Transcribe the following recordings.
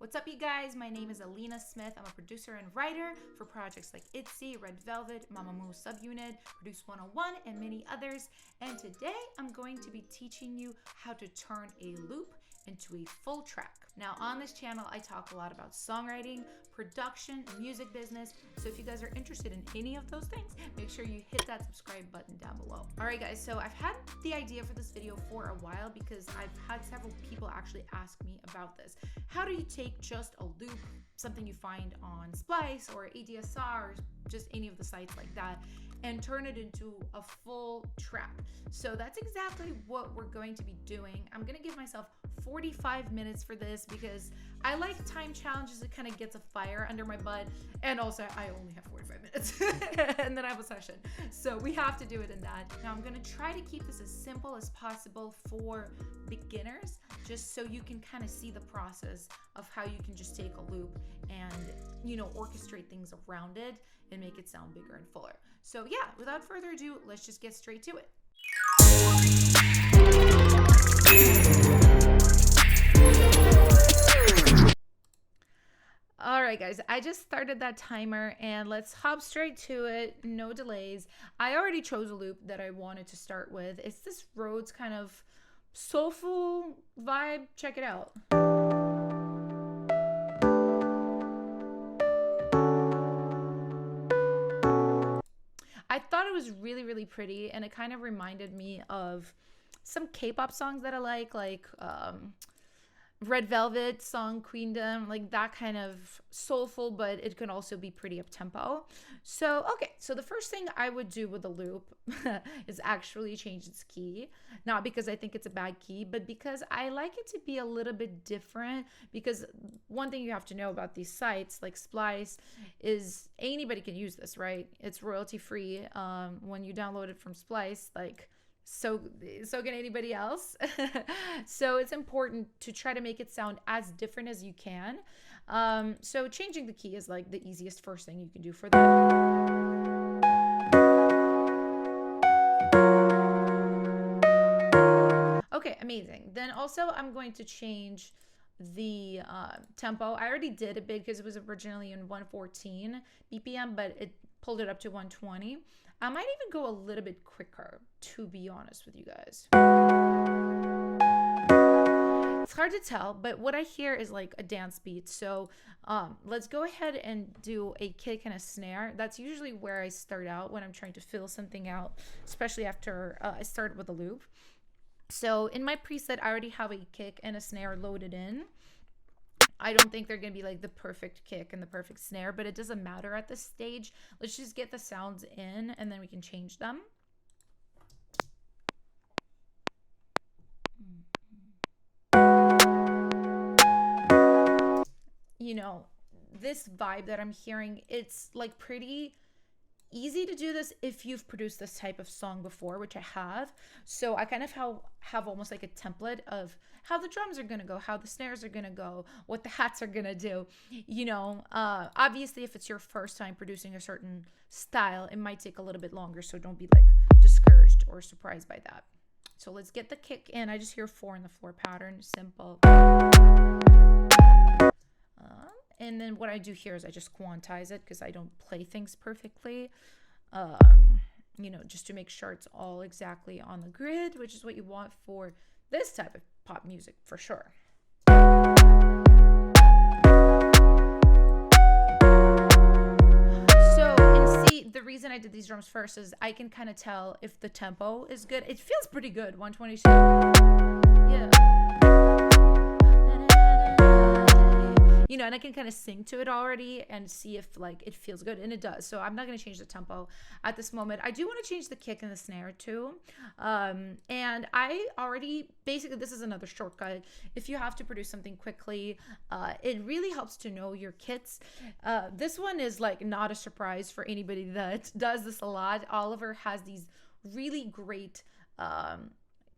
What's up, you guys? My name is Alina Smith. I'm a producer and writer for projects like ITZY, Red Velvet, Mamamoo Subunit, Produce 101, and many others. And today I'm going to be teaching you how to turn a loop into a full track. Now on this channel, I talk a lot about songwriting, production, music business. So if you guys are interested in any of those things, make sure you hit that subscribe button down below. All right, guys, so I've had the idea for this video for a while because I've had several people actually ask me about this. How do you take just a loop, something you find on Splice or ITZY or just any of the sites like that, and turn it into a full track? So that's exactly what we're going to be doing. I'm gonna give myself 45 minutes for this because I like time challenges. It kind of gets a fire under my butt, and also I only have 45 minutes and then I have a session, so we have to do it in that. Now I'm gonna try to keep this as simple as possible for beginners, just so you can kind of see the process of how you can just take a loop and, you know, orchestrate things around it and make it sound bigger and fuller. So yeah, without further ado, let's just get straight to it. All right, guys, I just started that timer and let's hop straight to it. No delays. I already chose a loop that I wanted to start with. It's this Rhodes kind of soulful vibe. Check it out. I thought it was really, really pretty, and it kind of reminded me of some K-pop songs that I like Red Velvet song Queendom, like that kind of soulful, but it can also be pretty up-tempo. So, okay, so the first thing I would do with a loop is actually change its key. Not because I think it's a bad key, but because I like it to be a little bit different. Because one thing you have to know about these sites like Splice is anybody can use this, right? It's royalty-free. When you download it from Splice, like, so can anybody else. So it's important to try to make it sound as different as you can. So changing the key is like the easiest first thing you can do for that. Okay, amazing. Then also I'm going to change the tempo. I already did a bit because it was originally in 114 BPM, but it pulled it up to 120. I might even go a little bit quicker, to be honest with you guys. It's hard to tell, but what I hear is like a dance beat. So let's go ahead and do a kick and a snare. That's usually where I start out when I'm trying to fill something out, especially after I start with a loop. So in my preset, I already have a kick and a snare loaded in. I don't think they're going to be like the perfect kick and the perfect snare, but it doesn't matter at this stage. Let's just get the sounds in and then we can change them. You know, this vibe that I'm hearing, it's like pretty easy to do this if you've produced this type of song before, which I have. So I kind of have almost like a template of how the drums are gonna go, how the snares are gonna go, what the hats are gonna do. You know, obviously if it's your first time producing a certain style, it might take a little bit longer, so don't be like discouraged or surprised by that. So let's get the kick in. I just hear 4 in the floor pattern, simple. And then what I do here is I just quantize it because I don't play things perfectly, you know, just to make sure it's all exactly on the grid, which is what you want for this type of pop music for sure. So, and see, the reason I did these drums first is I can kind of tell if the tempo is good. It feels pretty good, 122. Yeah. You know, and I can kind of sing to it already and see if like it feels good, and it does. So I'm not going to change the tempo at this moment. I do want to change the kick and the snare too. And I already, basically this is another shortcut. If you have to produce something quickly, it really helps to know your kits. This one is like not a surprise for anybody that does this a lot. Oliver has these really great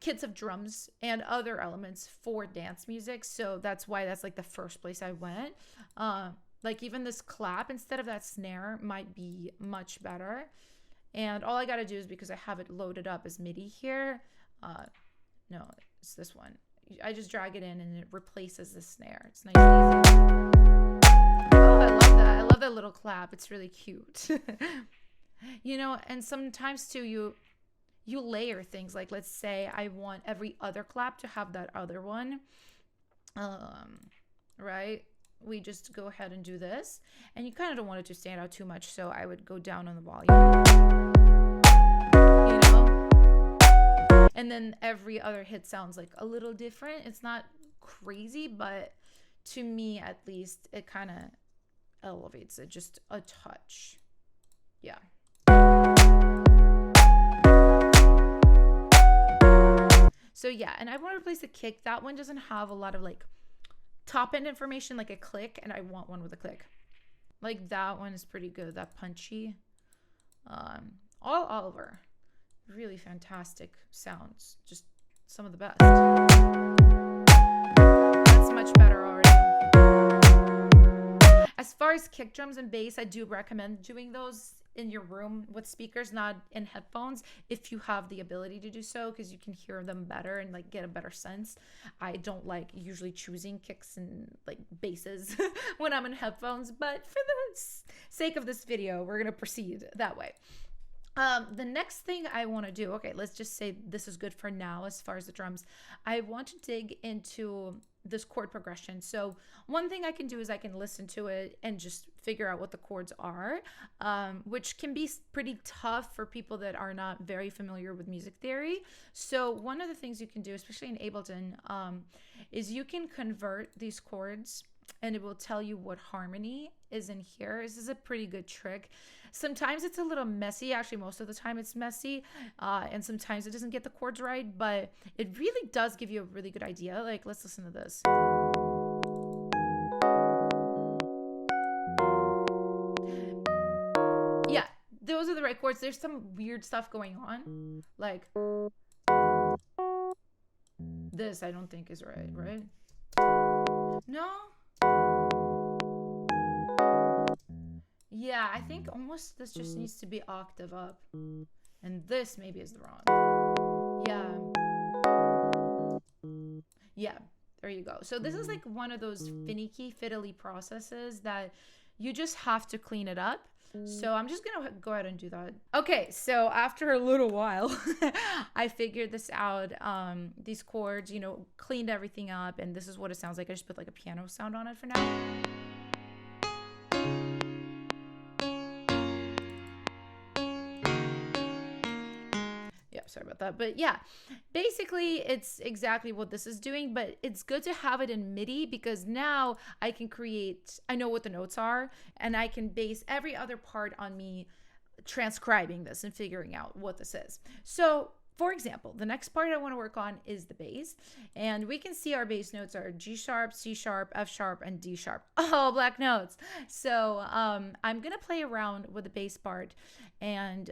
kits of drums and other elements for dance music, so that's why that's like the first place I went. Like even this clap instead of that snare might be much better, and all I gotta do is, because I have it loaded up as MIDI here, no, it's this one, I just drag it in and it replaces the snare. It's nice and easy. that little clap. It's really cute. You know, and sometimes too, you layer things. Like, let's say I want every other clap to have that other one. Right? We just go ahead and do this. And you kind of don't want it to stand out too much, so I would go down on the volume. You know? And then every other hit sounds like a little different. It's not crazy, but to me at least, it kind of elevates it just a touch. Yeah. So yeah, and I want to replace the kick. That one doesn't have a lot of like top end information, like a click, and I want one with a click. Like that one is pretty good, that punchy. All over. Really fantastic sounds. Just some of the best. That's much better already. As far as kick drums and bass, I do recommend doing those in your room with speakers, not in headphones, if you have the ability to do so, because you can hear them better and like get a better sense. I don't like usually choosing kicks and like basses when I'm in headphones, but for the sake of this video, we're gonna proceed that way. The next thing I want to do, okay, let's just say this is good for now as far as the drums. I want to dig into this chord progression. So one thing I can do is I can listen to it and just figure out what the chords are, which can be pretty tough for people that are not very familiar with music theory. So one of the things you can do, especially in Ableton, is you can convert these chords and it will tell you what harmony is in here. This is a pretty good trick. Sometimes it's a little messy. Actually, most of the time it's messy. And sometimes it doesn't get the chords right, but it really does give you a really good idea. Like, let's listen to this. Yeah, those are the right chords. There's some weird stuff going on. Like this, I don't think is right, right? No? Yeah, I think almost this just needs to be octave up. And this maybe is the wrong. Yeah, there you go. So this is like one of those finicky, fiddly processes that you just have to clean it up. So I'm just going to go ahead and do that. Okay, so after a little while, I figured this out. These chords, you know, cleaned everything up, and this is what it sounds like. I just put like a piano sound on it for now. Sorry about that, but yeah, basically it's exactly what this is doing, but it's good to have it in MIDI because now I know what the notes are, and I can base every other part on me transcribing this and figuring out what this is. So for example, the next part I want to work on is the bass, and we can see our bass notes are G sharp, C sharp, F sharp, and D sharp, all black notes. So I'm gonna play around with the bass part and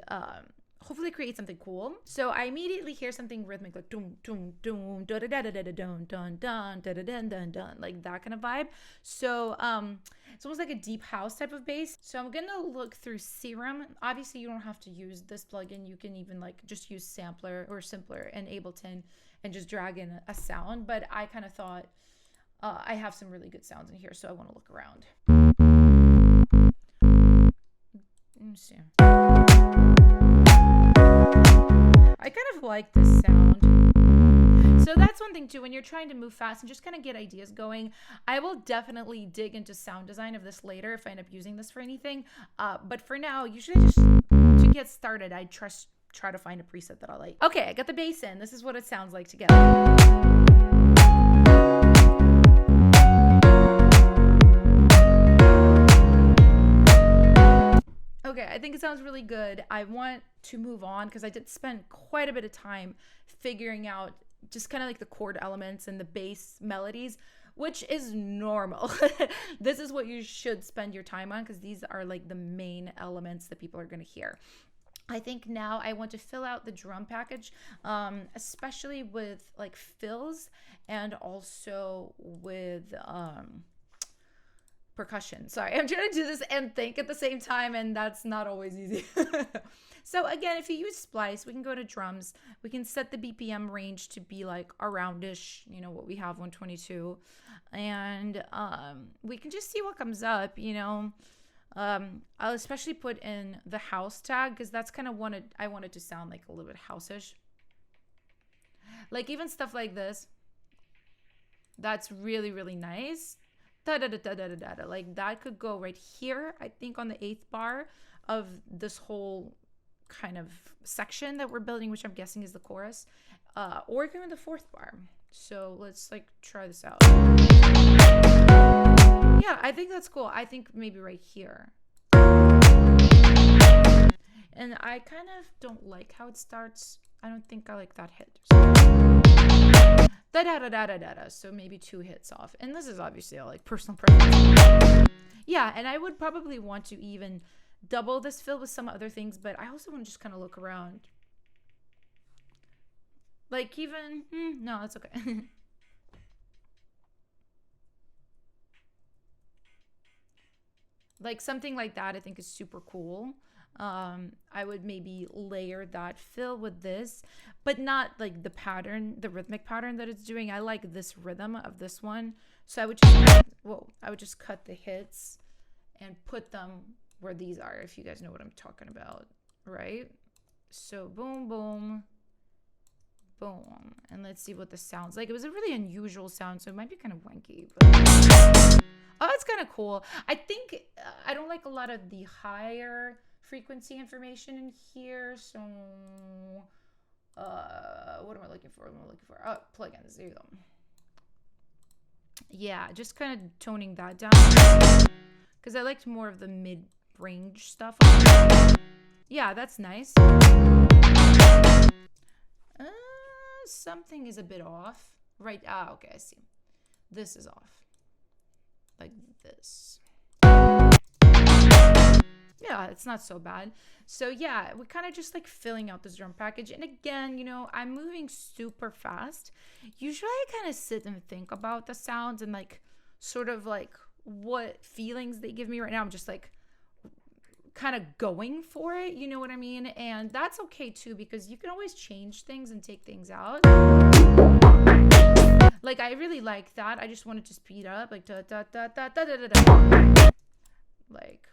hopefully create something cool. So I immediately hear something rhythmic, like dum dum dum da da da da da dun dun dun da da dun dun dun, like that kind of vibe. So it's almost like a deep house type of bass. So I'm gonna look through Serum. Obviously you don't have to use this plugin. You can even like just use Sampler or Simpler in Ableton and just drag in a sound. But I kind of thought I have some really good sounds in here, so I want to look around. Let me see. I kind of like this sound. So that's one thing too, when you're trying to move fast and just kind of get ideas going. I will definitely dig into sound design of this later if I end up using this for anything. But for now, usually just to get started, I try to find a preset that I like. Okay, I got the bass in. This is what it sounds like together. Okay, I think it sounds really good. I want to move on because I did spend quite a bit of time figuring out just kind of like the chord elements and the bass melodies, which is normal. This is what you should spend your time on because these are like the main elements that people are going to hear. I think now I want to fill out the drum package, especially with like fills and also with percussion. Sorry, I'm trying to do this and think at the same time, and that's not always easy. So again, if you use Splice, we can go to drums. We can set the BPM range to be like aroundish, you know, what we have, 122. And we can just see what comes up, you know. I'll especially put in the house tag because that's kind of I wanted to sound like a little bit house-ish. Like even stuff like this, that's really, really nice. Da, da, da, da, da, da, da. Like that could go right here, I think, on the 8th bar of this whole kind of section that we're building, which I'm guessing is the chorus, or go in the 4th bar. So let's like try this out. Yeah, I think that's cool. I think maybe right here. And I kind of don't like how it starts. I don't think I like that hit. Da da da da da da da. So maybe 2 hits off. And this is obviously all like personal preference. Yeah, and I would probably want to even double this fill with some other things, but I also want to just kind of look around. Like even, no, that's okay. Like something like that I think is super cool. I would maybe layer that fill with this, but not like the pattern, the rhythmic pattern that it's doing. I like this rhythm of this one. So I would just cut the hits and put them where these are, if you guys know what I'm talking about, right? So boom, boom, boom. And let's see what this sounds like. It was a really unusual sound, so it might be kind of wanky, but oh, that's kind of cool. I think I don't like a lot of the higher frequency information in here. So what am I looking for? Oh, plugins. There you go. Yeah, just kind of toning that down because I liked more of the mid-range stuff. Yeah, that's nice. Something is a bit off. Right. Okay, I see. This is off. Like this. Yeah, it's not so bad. So yeah, we're kind of just like filling out this drum package. And again, you know, I'm moving super fast. Usually I kind of sit and think about the sounds and like sort of like what feelings they give me right now. I'm just like kind of going for it, you know what I mean? And that's okay too, because you can always change things and take things out. Like I really like that. I just wanted to speed up, like da da da da da da da, like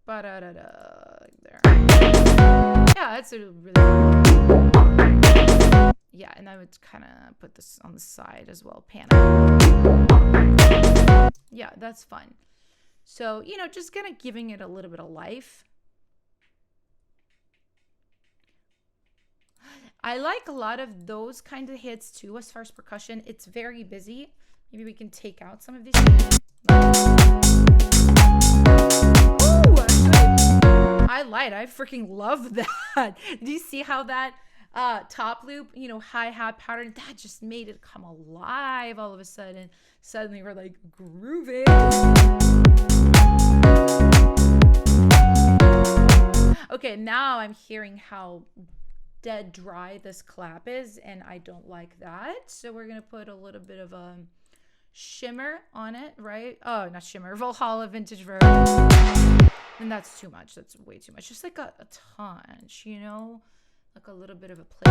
ba da da da, like there. Yeah, that's a really. Yeah, and I would kind of put this on the side as well, pan it. Yeah, that's fun. So, you know, just kind of giving it a little bit of life. I like a lot of those kind of hits too as far as percussion. It's very busy. Maybe we can take out some of these things. Ooh, I lied. I freaking love that. Do you see how that top loop, you know, hi-hat pattern, that just made it come alive all of a sudden. Suddenly we're like grooving. Okay, now I'm hearing how dead dry this clap is, and I don't like that. So we're gonna put a little bit of a shimmer on it, right? Oh, not shimmer, Valhalla vintage verb. And that's too much. That's way too much. Just like a touch, you know, like a little bit of a place.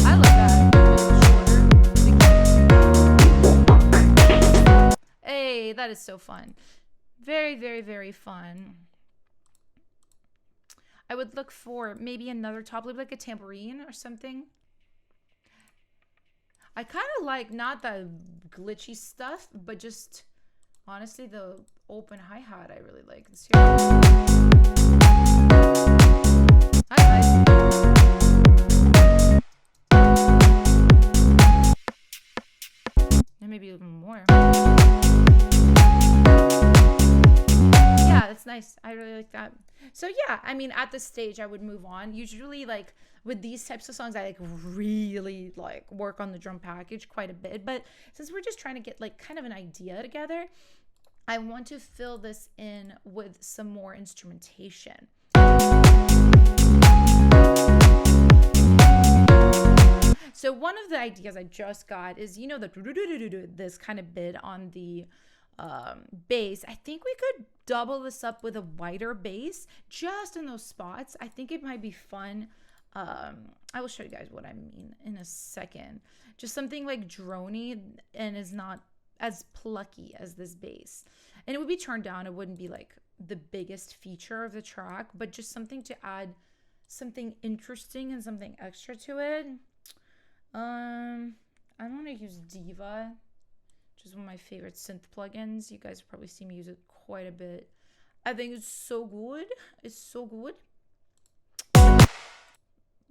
I love that. Hey, that is so fun. Very, very, very fun. I would look for maybe another top loop, like a tambourine or something. I kind of like not the glitchy stuff, but just honestly the open hi-hat I really like this here. Hi. And maybe even more. Yeah, that's nice. I really like that. So yeah, I mean, at this stage I would move on. Usually like with these types of songs, I like really like work on the drum package quite a bit. But since we're just trying to get like kind of an idea together, I want to fill this in with some more instrumentation. So one of the ideas I just got is, you know, this kind of bit on the bass. I think we could double this up with a wider bass just in those spots. I think it might be fun. I will show you guys what I mean in a second. Just something like droney and is not as plucky as this bass. And it would be turned down. It wouldn't be like the biggest feature of the track, but just something to add something interesting and something extra to it. I want to use Diva, which is one of my favorite synth plugins. You guys probably see me use it quite a bit. I think it's so good. It's so good. Let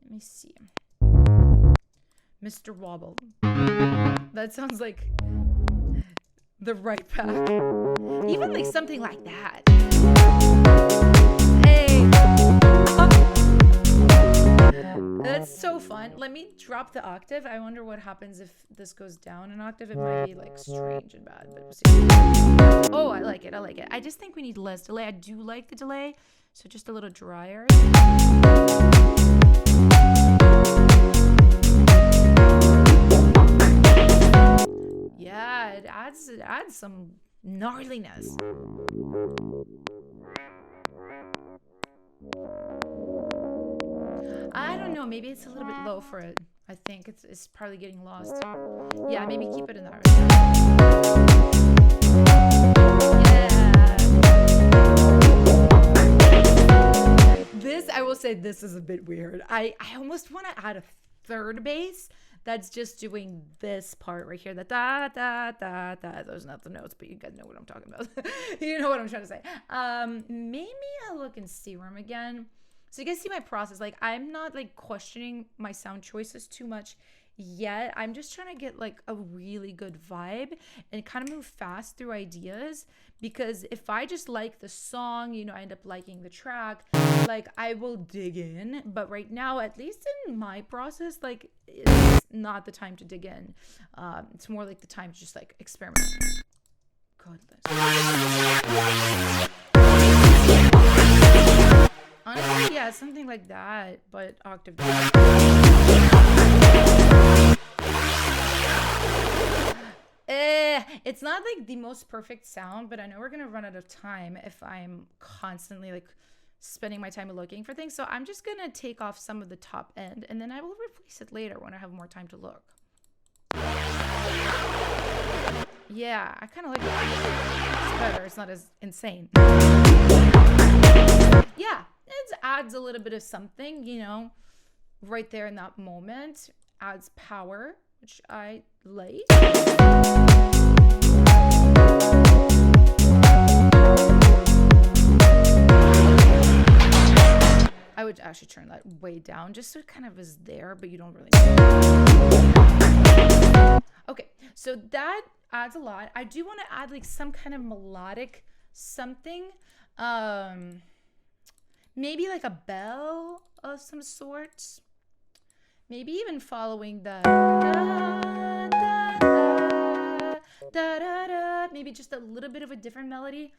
me see. Mr. Wobble. That sounds like the right path. Even like something like that. Hey. That's so fun. Let me drop the octave. I wonder what happens if this goes down an octave. It might be like strange and bad, but we'll see. Oh, I like it. I like it. I just think we need less delay. I do like the delay, so just a little drier. Yeah, it adds some gnarliness. I don't know, maybe it's a little bit low for it. I think it's probably getting lost. Yeah, maybe keep it in that. Yeah. This, I will say, this is a bit weird. I almost want to add a third bass that's just doing this part right here. The da da da da. Those are not the notes, but you guys know what I'm talking about. You know what I'm trying to say. Maybe I'll look in Serum again. So you guys see my process. Like, I'm not like questioning my sound choices too much yet. I'm just trying to get like a really good vibe and kind of move fast through ideas, because if I just like the song, you know, I end up liking the track, like I will dig in. But right now, at least in my process, like it's not the time to dig in. It's more like the time to just like experiment. Goodness. Honestly, yeah, something like that, but octave down. It's not like the most perfect sound, but I know we're gonna run out of time if I'm constantly like spending my time looking for things. So I'm just gonna take off some of the top end, and then I will replace it later when I have more time to look. Yeah, I kind of like it. It's better. It's not as insane. Yeah, it adds a little bit of something, you know, right there in that moment. Adds power, which I like. I would actually turn that way down just so it kind of is there, but you don't really know. Okay, so that adds a lot. I do want to add like some kind of melodic something. Maybe like a bell of some sort. Maybe even following the da, da, da, da, da. Maybe just a little bit of a different melody.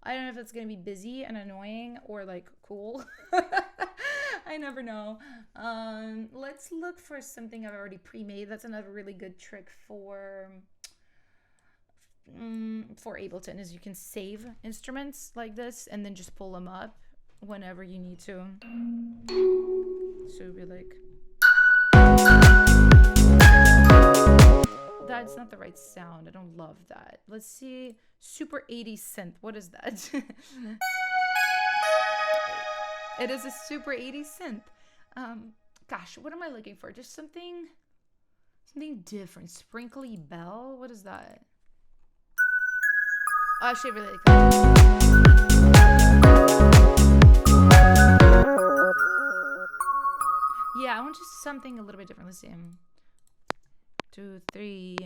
I don't know if it's going to be busy and annoying or like cool. I never know. Let's look for something I've already pre-made. That's another really good trick for Ableton, is you can save instruments like this and then just pull them up whenever you need to. So it'd be like, that's not the right sound. I don't love that. Let's see. Super 80s synth. What is that? It is a super 80s synth. Gosh, what am I looking for? Just something different. Sprinkly bell. What is that? Oh, actually, I really like that. Yeah, I want just something a little bit different. Let's see. 2, 3.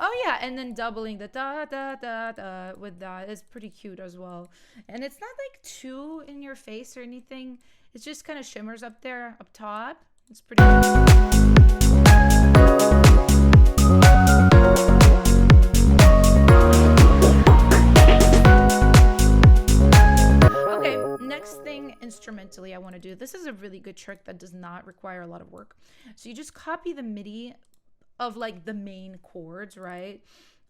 Oh yeah, and then doubling the da da da da with that is pretty cute as well. And it's not like too in your face or anything. It just kind of shimmers up there, up top. It's pretty cool. Okay, next thing instrumentally I want to do. This is a really good trick that does not require a lot of work. So you just copy the MIDI of like the main chords, right?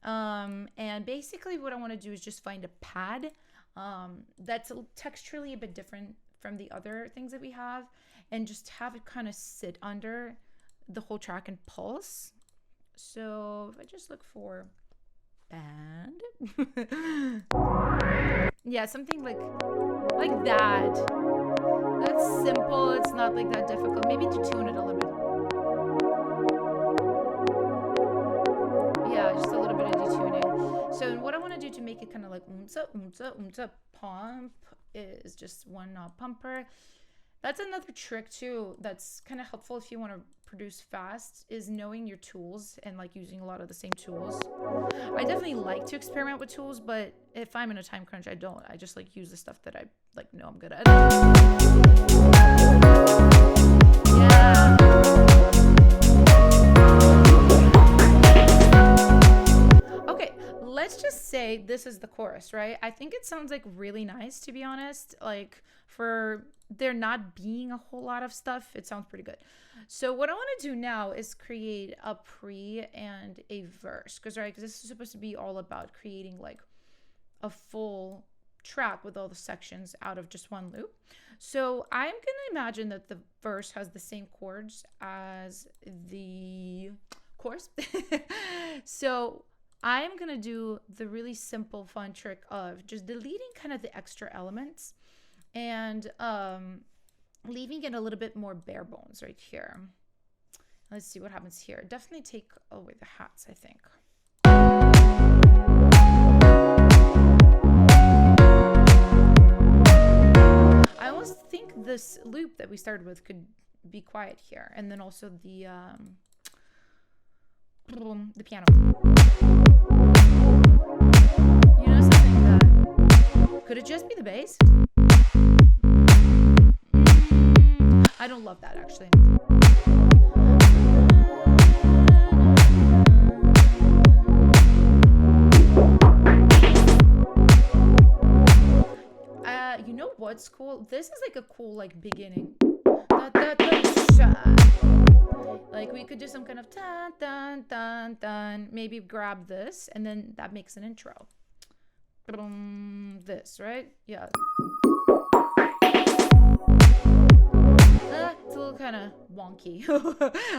And basically what I want to do is just find a pad that's texturally a bit different from the other things that we have and just have it kind of sit under the whole track and pulse. So if I just look for band, yeah, something like that. That's simple. It's not like that difficult. Maybe to tune it a little bit. Yeah, just a little bit of detuning. So what I want to do to make it kind of like pump is just one pumper. That's another trick too that's kind of helpful if you want to produce fast, is knowing your tools and like using a lot of the same tools. I definitely like to experiment with tools, but if I'm in a time crunch, I don't. I just like use the stuff that I like know I'm good at. Yeah. Okay, let's just say this is the chorus, right? I think it sounds like really nice, to be honest. Like for there not being a whole lot of stuff, it sounds pretty good. So what I want to do now is create a pre and a verse, because this is supposed to be all about creating like a full track with all the sections out of just one loop. So I'm gonna imagine that the verse has the same chords as the chorus. So I'm gonna do the really simple fun trick of just deleting kind of the extra elements and leaving it a little bit more bare bones right here. Let's see what happens here. Definitely take away the hats, I think. I almost think this loop that we started with could be quiet here, and then also the piano. You know something that could it just be the bass? I don't love that actually. You know what's cool? This is like a cool like beginning. Like we could do some kind of dun dun dun dun. Maybe grab this and then that makes an intro. This, right? Yeah. It's a little kind of wonky.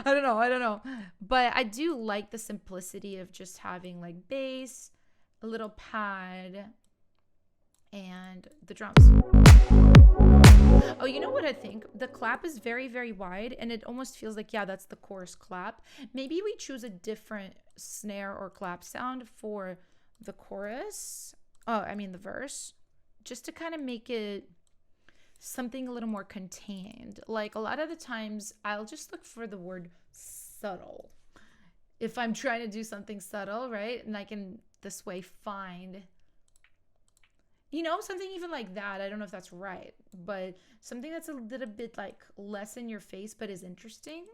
I don't know. But I do like the simplicity of just having like bass, a little pad, and the drums. Oh, you know what I think? The clap is very, very wide, and it almost feels like, yeah, that's the chorus clap. Maybe we choose a different snare or clap sound for the chorus. Oh, I mean the verse, just to kind of make it something a little more contained. Like a lot of the times I'll just look for the word subtle if I'm trying to do something subtle, right? And I can this way find, you know, something even like that. I don't know if that's right, but something that's a little bit like less in your face but is interesting.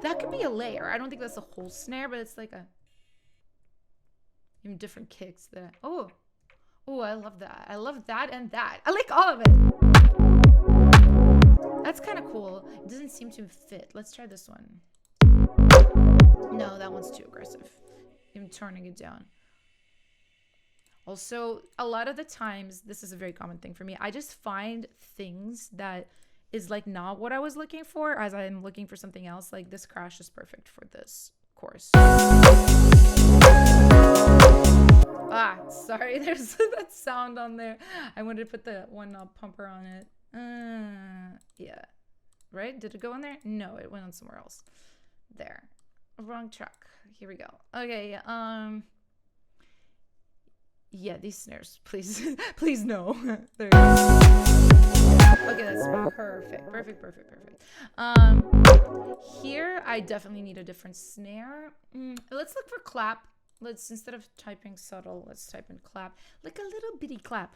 That could be a layer. I don't think that's a whole snare, but it's like a even different kicks that oh, I love that. I love that and that. I like all of it. That's kind of cool. It doesn't seem to fit. Let's try this one. No, that one's too aggressive. I'm turning it down. Also, a lot of the times, this is a very common thing for me. I just find things that is like not what I was looking for as I'm looking for something else. Like this crash is perfect for this chorus. Ah, sorry, there's that sound on there. I wanted to put the one pumper on it. Yeah. Right? Did it go in there? No, it went on somewhere else. There. Wrong track. Here we go. Okay, yeah, these snares, please. Please no. There you go. Okay, that's perfect. Here I definitely need a different snare. Let's look for clap. Let's, instead of typing subtle, let's type in clap. Like a little bitty clap.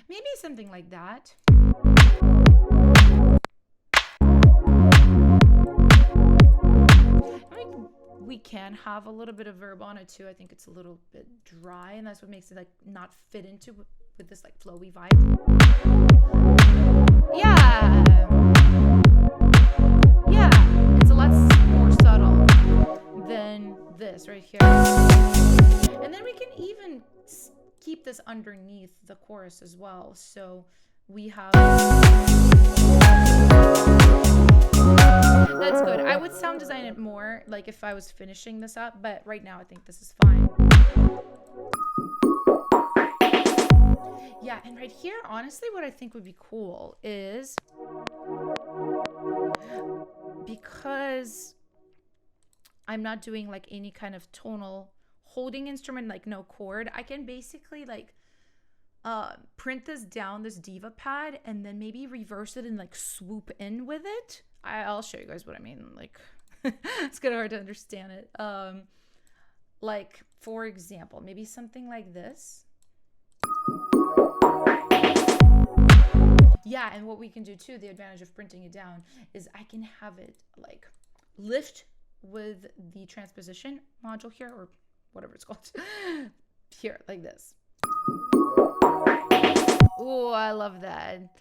Maybe something like that. We can have a little bit of verb on it too. I think it's a little bit dry, and that's what makes it like not fit into with this like flowy vibe. Yeah, it's a lot more subtle than this right here. And then we can even keep this underneath the chorus as well. So we have... That's good. I would sound design it more like if I was finishing this up, but right now I think this is fine. Yeah, and right here, honestly, what I think would be cool is, because I'm not doing like any kind of tonal holding instrument, like no chord, I can basically like print this down, this diva pad, and then maybe reverse it and like swoop in with it. I'll show you guys what I mean. Like, it's kind of hard to understand it. Like, for example, maybe something like this. Yeah, and what we can do too, the advantage of printing it down, is I can have it like lift with the transposition module here, or whatever it's called, here, like this. Oh, I love that.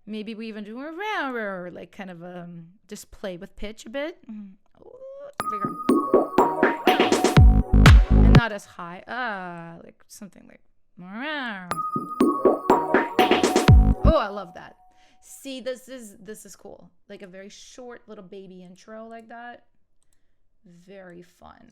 Maybe we even do a round, like kind of just play with pitch a bit. And not as high. Like something like... Oh, I love that. See, this is cool. Like a very short little baby intro like that. Very fun.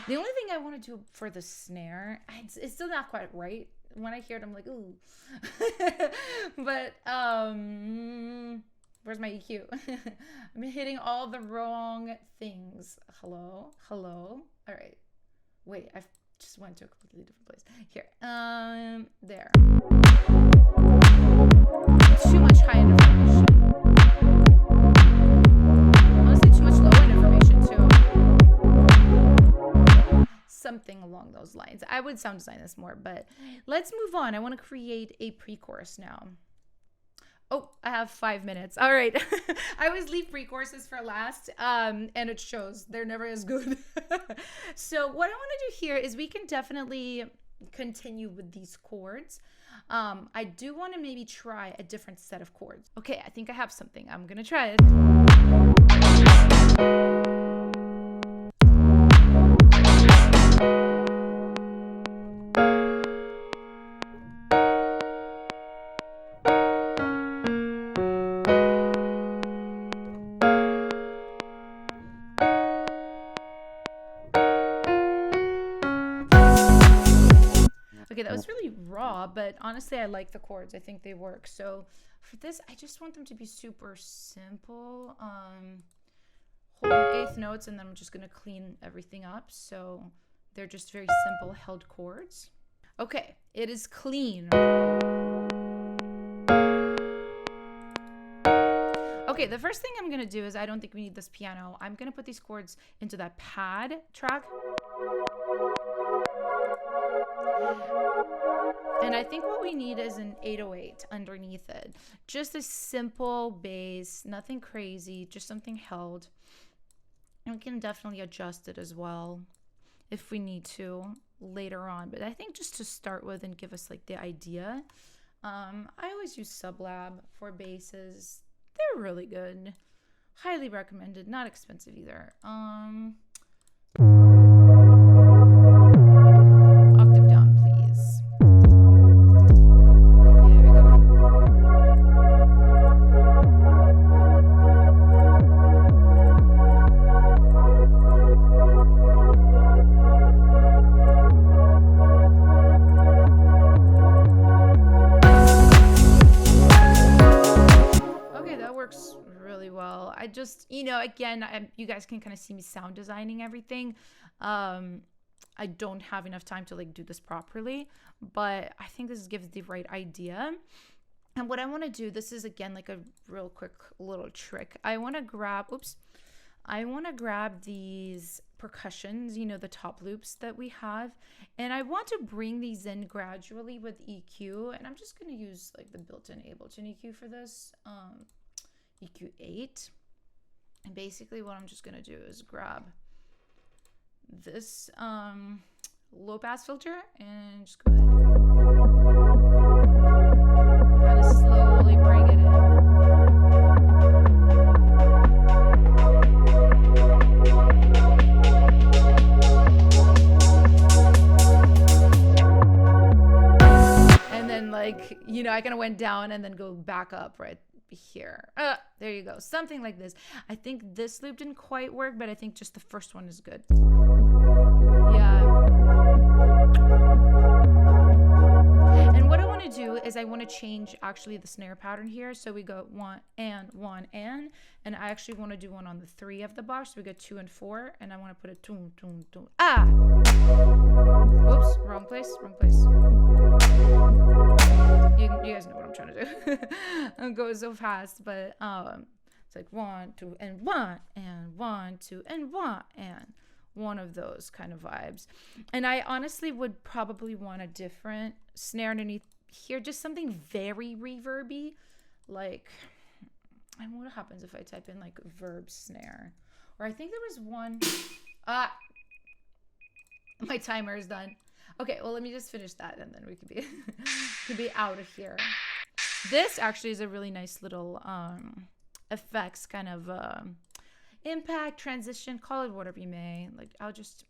The only thing I want to do for the snare, it's still not quite right. When I hear it, I'm like, ooh. But where's my EQ? I'm hitting all the wrong things. Hello. All right. Wait, I just went to a completely different place. Here. There. Too much high-end information. Honestly, too much low-end information too. Something along those lines. I would sound design this more, but let's move on. I want to create a pre-chorus now. Oh, I have 5 minutes. All right. I always leave pre-choruses for last, and it shows. They're never as good. So what I want to do here is we can definitely continue with these chords. I do want to maybe try a different set of chords. Okay, I think I have something. I'm going to try it. Okay, that was really raw, but honestly, I like the chords. I think they work. So for this, I just want them to be super simple. Hold 1/8 notes, and then I'm just going to clean everything up. So they're just very simple held chords. Okay, it is clean. Okay, the first thing I'm going to do is, I don't think we need this piano. I'm going to put these chords into that pad track. And I think what we need is an 808 underneath it. Just a simple bass, nothing crazy, just something held. And we can definitely adjust it as well if we need to later on. But I think just to start with and give us like the idea. I always use Sublab for basses. They're really good. Highly recommended. Not expensive either. Octave down, please. There we go. Okay, that works really well. I just, again, you guys can kind of see me sound designing everything. I don't have enough time to like do this properly, but I think this gives the right idea. And what I want to do, this is again like a real quick little trick. I want to grab these percussions, the top loops that we have, and I want to bring these in gradually with EQ. And I'm just going to use like the built-in Ableton EQ for this, EQ 8. And basically what I'm just going to do is grab this low pass filter and just go ahead, kind of slowly bring it in. know, I kind of went down and then go back up right here. There you go. Something like this. I think this loop didn't quite work, but I think just the first one is good. Yeah. And what I want to do is I want to change actually the snare pattern here. So we go 1 and 1 and I actually want to do one on the 3 of the box. So we go 2 and 4, and I want to put a toon, toon, toon. Oops, wrong place. You guys know what I'm trying to do. I'm going so fast, but it's like 1, 2, and 1, and 1, 2, and 1, and one of those kind of vibes. And I honestly would probably want a different snare underneath here, just something very reverby, like, and what happens if I type in like verb snare? Or I think there was one, my timer is done. Okay, well, let me just finish that and then we could be out of here. This actually is a really nice little effects kind of impact, transition, call it whatever you may. Like, I'll just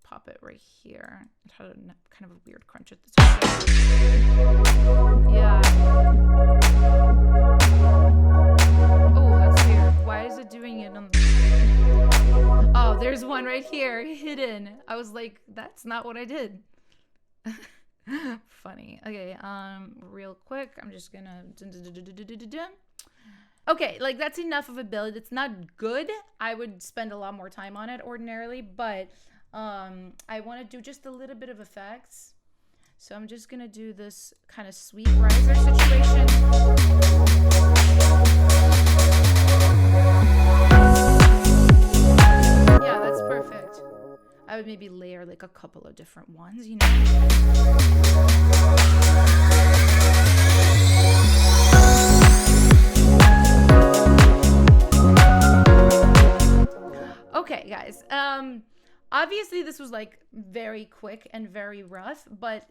pop it right here. It had a kind of a weird crunch at the top. Yeah. Oh, that's weird. Why is it doing it on the... Oh, there's one right here, hidden. I was like, that's not what I did. Funny. Okay, real quick, I'm just gonna... Okay, like that's enough of a build. It's not good. I would spend a lot more time on it ordinarily, but I want to do just a little bit of effects. So I'm just gonna do this kind of sweep riser situation. Yeah, that's perfect. I would maybe layer like a couple of different ones, you know. Okay, guys, obviously this was like very quick and very rough, but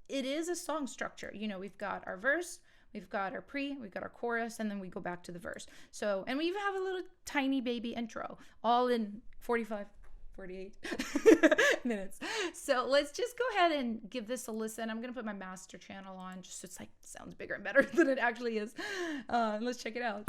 it is a song structure. You know, we've got our verse, we've got our we've got our chorus, and then we go back to the verse. So, and we even have a little tiny baby intro, all in 48 minutes. So let's just go ahead and give this a listen. I'm gonna put my master channel on just so it's like sounds bigger and better than it actually is. Let's check it out.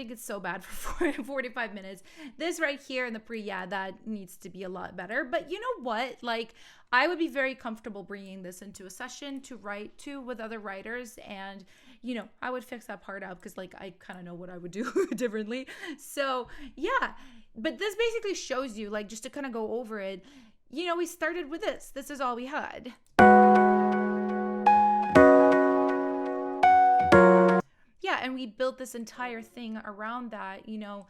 It's so bad for 45 minutes. This right here in the yeah, that needs to be a lot better. But you know what? Like, I would be very comfortable bringing this into a session to write to with other writers, and you know, I would fix that part out because like I kind of know what I would do differently. So yeah, but this basically shows you, like, just to kind of go over it, you know, we started with this. This is all we had. Yeah, and we built this entire thing around that, you know,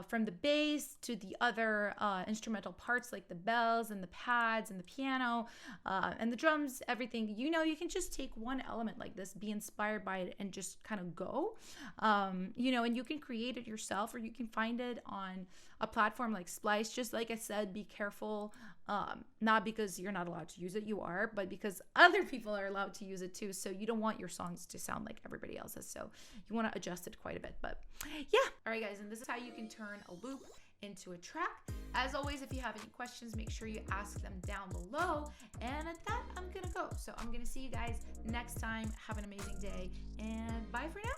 from the bass to the other instrumental parts like the bells and the pads and the piano and the drums, everything. You know, you can just take one element like this, be inspired by it, and just kind of go, you know, and you can create it yourself, or you can find it on a platform like Splice. Just like I said, be careful, not because you're not allowed to use it, you are, but because other people are allowed to use it too. So you don't want your songs to sound like everybody else's. So you want to adjust it quite a bit. But yeah. All right, guys, and this is how you can turn a loop into a track. As always, if you have any questions, make sure you ask them down below. And at that, I'm gonna go. So I'm gonna see you guys next time. Have an amazing day, and bye for now.